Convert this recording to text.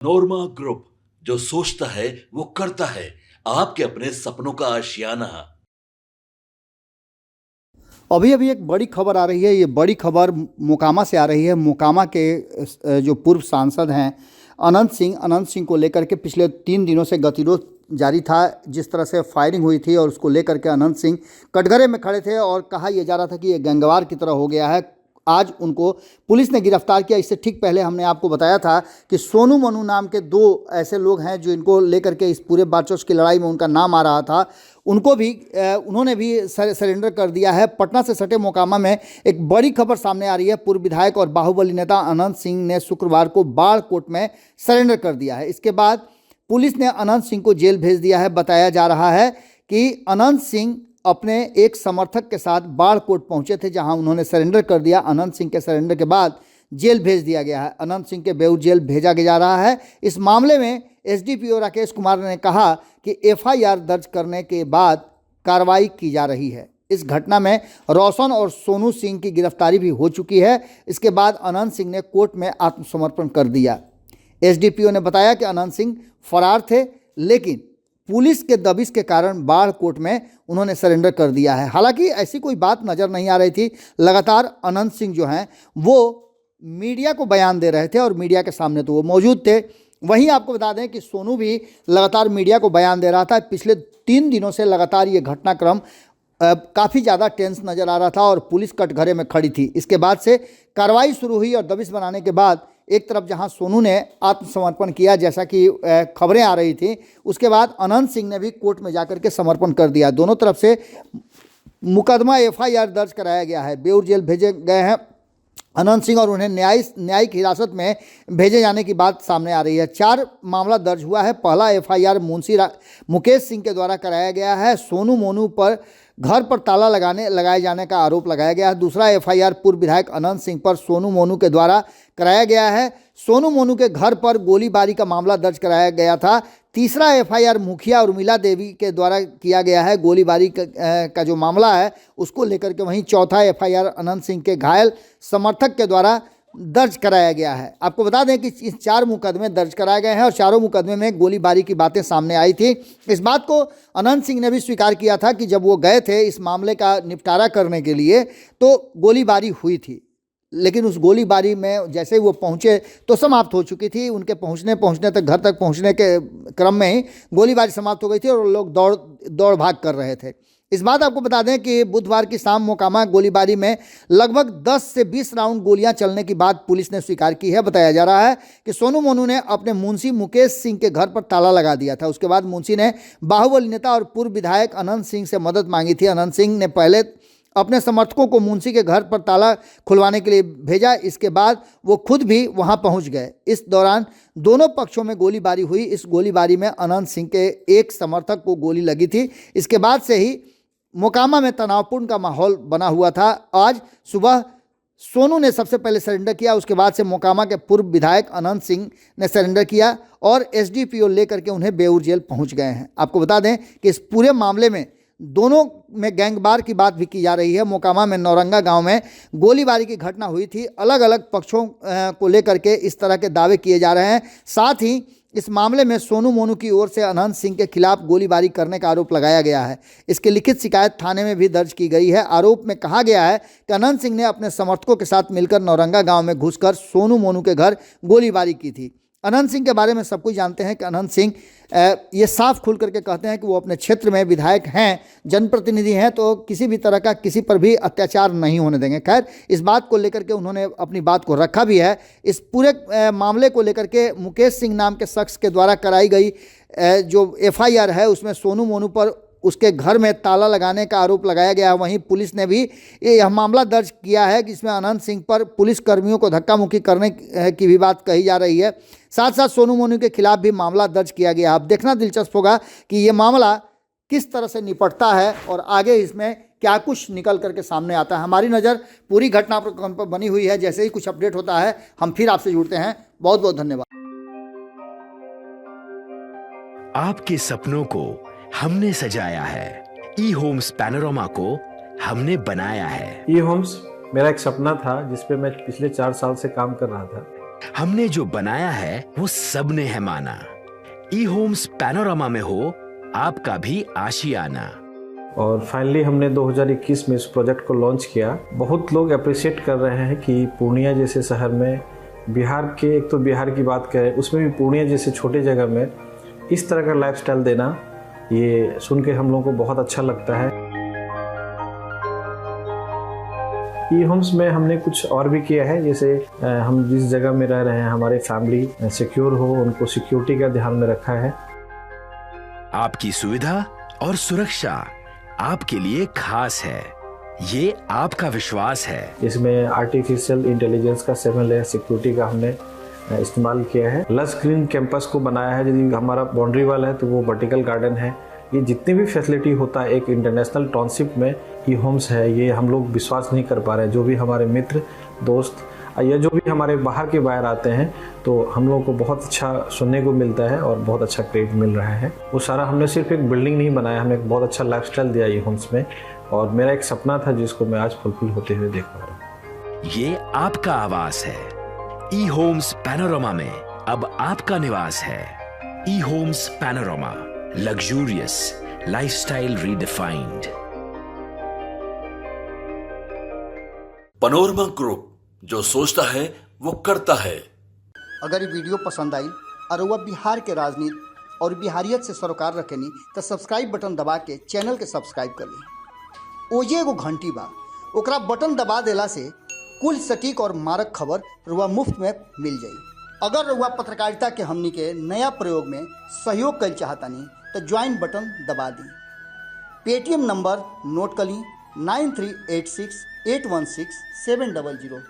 नोरमा group, जो सोचता है वो करता है। आपके अपने सपनों का आशियाना। अभी अभी एक बड़ी खबर आ रही है। ये बड़ी खबर मोकामा से आ रही है। मोकामा के जो पूर्व सांसद हैं अनंत सिंह को लेकर के पिछले 3 दिनों से गतिरोध जारी था। जिस तरह से फायरिंग हुई थी और उसको लेकर के अनंत सिंह कटघरे में खड़े थे और कहा यह जा रहा था कि ये गैंगवार की तरह हो गया है। आज उनको पुलिस ने गिरफ्तार किया। इससे ठीक पहले हमने आपको बताया था कि सोनू मनु नाम के 2 ऐसे लोग हैं जो इनको लेकर के इस पूरे बारचोस की लड़ाई में उनका नाम आ रहा था। उनको भी उन्होंने भी सरेंडर कर दिया है। पटना से सटे मोकामा में एक बड़ी खबर सामने आ रही है। पूर्व विधायक और बाहुबली नेता अनंत सिंह ने शुक्रवार को बाढ़ कोर्ट में सरेंडर कर दिया है। इसके बाद पुलिस ने अनंत सिंह को जेल भेज दिया है। बताया जा रहा है कि अनंत सिंह अपने एक समर्थक के साथ बाढ़ कोर्ट पहुंचे थे, जहां उन्होंने सरेंडर कर दिया। अनंत सिंह के सरेंडर के बाद जेल भेज दिया गया है। अनंत सिंह के बेऊर जेल भेजा जा रहा है। इस मामले में एसडीपीओ राकेश कुमार ने कहा कि एफआईआर दर्ज करने के बाद कार्रवाई की जा रही है। इस घटना में रोशन और सोनू सिंह की गिरफ्तारी भी हो चुकी है। इसके बाद अनंत सिंह ने कोर्ट में आत्मसमर्पण कर दिया। एसडीपीओ ने बताया कि अनंत सिंह फरार थे, लेकिन पुलिस के दबिश के कारण बाढ़ कोर्ट में उन्होंने सरेंडर कर दिया है। हालांकि ऐसी कोई बात नज़र नहीं आ रही थी। लगातार अनंत सिंह जो हैं वो मीडिया को बयान दे रहे थे और मीडिया के सामने तो वो मौजूद थे। वहीं आपको बता दें कि सोनू भी लगातार मीडिया को बयान दे रहा था। पिछले 3 दिनों से लगातार ये घटनाक्रम काफ़ी ज़्यादा टेंस नज़र आ रहा था और पुलिस कटघरे में खड़ी थी। इसके बाद से कार्रवाई शुरू हुई और दबिश बनाने के बाद एक तरफ जहां सोनू ने आत्मसमर्पण किया, जैसा कि खबरें आ रही थी, उसके बाद अनंत सिंह ने भी कोर्ट में जाकर के समर्पण कर दिया। दोनों तरफ से मुकदमा एफआईआर दर्ज कराया गया है। बेऊर जेल भेजे गए हैं अनंत सिंह और उन्हें न्यायिक हिरासत में भेजे जाने की बात सामने आ रही है। 4 मामला दर्ज हुआ है। पहला एफआईआर मुकेश सिंह के द्वारा कराया गया है। सोनू मोनू पर घर पर ताला लगाए जाने का आरोप लगाया गया है। दूसरा एफआईआर पूर्व विधायक अनंत सिंह पर सोनू मोनू के द्वारा कराया गया है। सोनू मोनू के घर पर गोलीबारी का मामला दर्ज कराया गया था। तीसरा एफआईआर मुखिया उर्मिला देवी के द्वारा किया गया है। गोलीबारी का जो मामला है उसको लेकर के। वहीं चौथा एफआईआर अनंत सिंह के घायल समर्थक के द्वारा दर्ज कराया गया है। आपको बता दें कि इस 4 मुकदमे दर्ज कराए गए हैं और चारों मुकदमे में गोलीबारी की बातें सामने आई थी। इस बात को अनंत सिंह ने भी स्वीकार किया था कि जब वो गए थे इस मामले का निपटारा करने के लिए तो गोलीबारी हुई थी, लेकिन उस गोलीबारी में जैसे ही वो पहुंचे तो समाप्त हो चुकी थी। उनके पहुंचने तक, घर तक पहुंचने के क्रम में ही गोलीबारी समाप्त हो गई थी और लोग दौड़ भाग कर रहे थे। इस बात आपको बता दें कि बुधवार की शाम मोकामा गोलीबारी में लगभग 10 से 20 राउंड गोलियां चलने की बात पुलिस ने स्वीकार की है। बताया जा रहा है कि सोनू मोनू ने अपने मुंशी मुकेश सिंह के घर पर ताला लगा दिया था। उसके बाद मुंशी ने बाहुबली नेता और पूर्व विधायक अनंत सिंह से मदद मांगी थी। अनंत सिंह ने पहले अपने समर्थकों को मुंशी के घर पर ताला खुलवाने के लिए भेजा। इसके बाद वो खुद भी वहां पहुंच गए। इस दौरान दोनों पक्षों में गोलीबारी हुई। इस गोलीबारी में अनंत सिंह के एक समर्थक को गोली लगी थी। इसके बाद से ही मोकामा में तनावपूर्ण का माहौल बना हुआ था। आज सुबह सोनू ने सबसे पहले सरेंडर किया। उसके बाद से मोकामा के पूर्व विधायक अनंत सिंह ने सरेंडर किया और एसडीपीओ लेकर के उन्हें बेऊर जेल पहुंच गए हैं। आपको बता दें कि इस पूरे मामले में दोनों में गैंगवार की बात भी की जा रही है। मोकामा में नौरंगा गांव में गोलीबारी की घटना हुई थी। अलग अलग पक्षों को लेकर के इस तरह के दावे किए जा रहे हैं। साथ ही इस मामले में सोनू मोनू की ओर से अनंत सिंह के खिलाफ गोलीबारी करने का आरोप लगाया गया है। इसकी लिखित शिकायत थाने में भी दर्ज की गई है। आरोप में कहा गया है कि अनंत सिंह ने अपने समर्थकों के साथ मिलकर नौरंगा गांव में घुसकर सोनू मोनू के घर गोलीबारी की थी। अनंत सिंह के बारे में सब कुछ जानते हैं कि अनंत सिंह ये साफ खुल करके कहते हैं कि वो अपने क्षेत्र में विधायक हैं, जनप्रतिनिधि हैं, तो किसी भी तरह का किसी पर भी अत्याचार नहीं होने देंगे। खैर, इस बात को लेकर के उन्होंने अपनी बात को रखा भी है। इस पूरे मामले को लेकर के मुकेश सिंह नाम के शख्स के द्वारा कराई गई जो एफआईआर है उसमें सोनू मोनू पर उसके घर में ताला लगाने का आरोप लगाया गया है। वहीं पुलिस ने भी यह मामला दर्ज किया है कि इसमें अनंत सिंह पर पुलिस कर्मियों को धक्का मुक्की करने की भी बात कही जा रही है। साथ साथ सोनू मोनू के खिलाफ भी मामला दर्ज किया गया। अब देखना दिलचस्प होगा कि ये मामला किस तरह से निपटता है और आगे इसमें क्या कुछ निकल करके सामने आता है। हमारी नज़र पूरी घटना पर बनी हुई है। जैसे ही कुछ अपडेट होता है हम फिर आपसे जुड़ते हैं। बहुत बहुत धन्यवाद। आपके सपनों को हमने सजाया है। ई होम्स पैनोरामा को हमने बनाया है। ई होम्स मेरा एक सपना था जिस पे मैं पिछले 4 साल से काम कर रहा था। हमने जो बनाया है वो सबने है माना। ई होम्स पैनोरामा में हो आपका भी आशियाना। और फाइनली हमने 2021 में इस प्रोजेक्ट को लॉन्च किया। बहुत लोग अप्रिशिएट कर रहे हैं कि पूर्णिया जैसे शहर में, बिहार के, एक तो बिहार की बात करें उसमें भी पूर्णिया जैसे छोटे जगह में इस तरह का लाइफस्टाइल देना, ये सुन के हम लोगों को बहुत अच्छा लगता है। ई होम्स में हमने कुछ और भी किया है, जैसे हम जिस जगह में रह रहे हैं हमारे फैमिली सिक्योर हो, उनको सिक्योरिटी का ध्यान में रखा है। आपकी सुविधा और सुरक्षा आपके लिए खास है, ये आपका विश्वास है। इसमें आर्टिफिशियल इंटेलिजेंस का 7 लेयर सिक्योरिटी का हमने इस्तेमाल किया है। लस ग्रीन कैंपस को बनाया है। यदि हमारा बाउंड्री वाल है तो वो वर्टिकल गार्डन है। ये जितनी भी फैसिलिटी होता है एक इंटरनेशनल टाउनशिप में ई होम्स है, ये हम लोग विश्वास नहीं कर पा रहे हैं। जो भी हमारे मित्र दोस्त या जो भी हमारे बाहर के बाहर आते हैं तो हम लोगों को बहुत अच्छा सुनने को मिलता है और बहुत अच्छा क्रेडिट मिल रहा है। वो सारा हमने सिर्फ एक बिल्डिंग नहीं बनाया, हमने एक बहुत अच्छा लाइफस्टाइल दिया ई होम्स में, और मेरा एक सपना था जिसको मैं आज फुलफिल होते हुए देख पा रहा हूँ। ये आपका आवास है। ई होम्स पैनोरामा में अब आपका निवास है। E homes Panorama, luxurious lifestyle redefined. Panorama group, जो सोचता है वो करता है। अगर ये वीडियो पसंद आई और वह बिहार के राजनीति और बिहारियत से सरोकार रखेनी तो सब्सक्राइब बटन दबा के चैनल के सब्सक्राइब कर ली। ओजे एगो घंटी बा, ओकरा बटन दबा देला से कुल सटीक और मारक खबर रुआ मुफ्त में मिल जाई। अगर रुआ पत्रकारिता के हमनी के नया प्रयोग में सहयोग कर चाहतानी तो ज्वाइन बटन दबा दी। पेटीएम नंबर नोट कर ली 9386816700।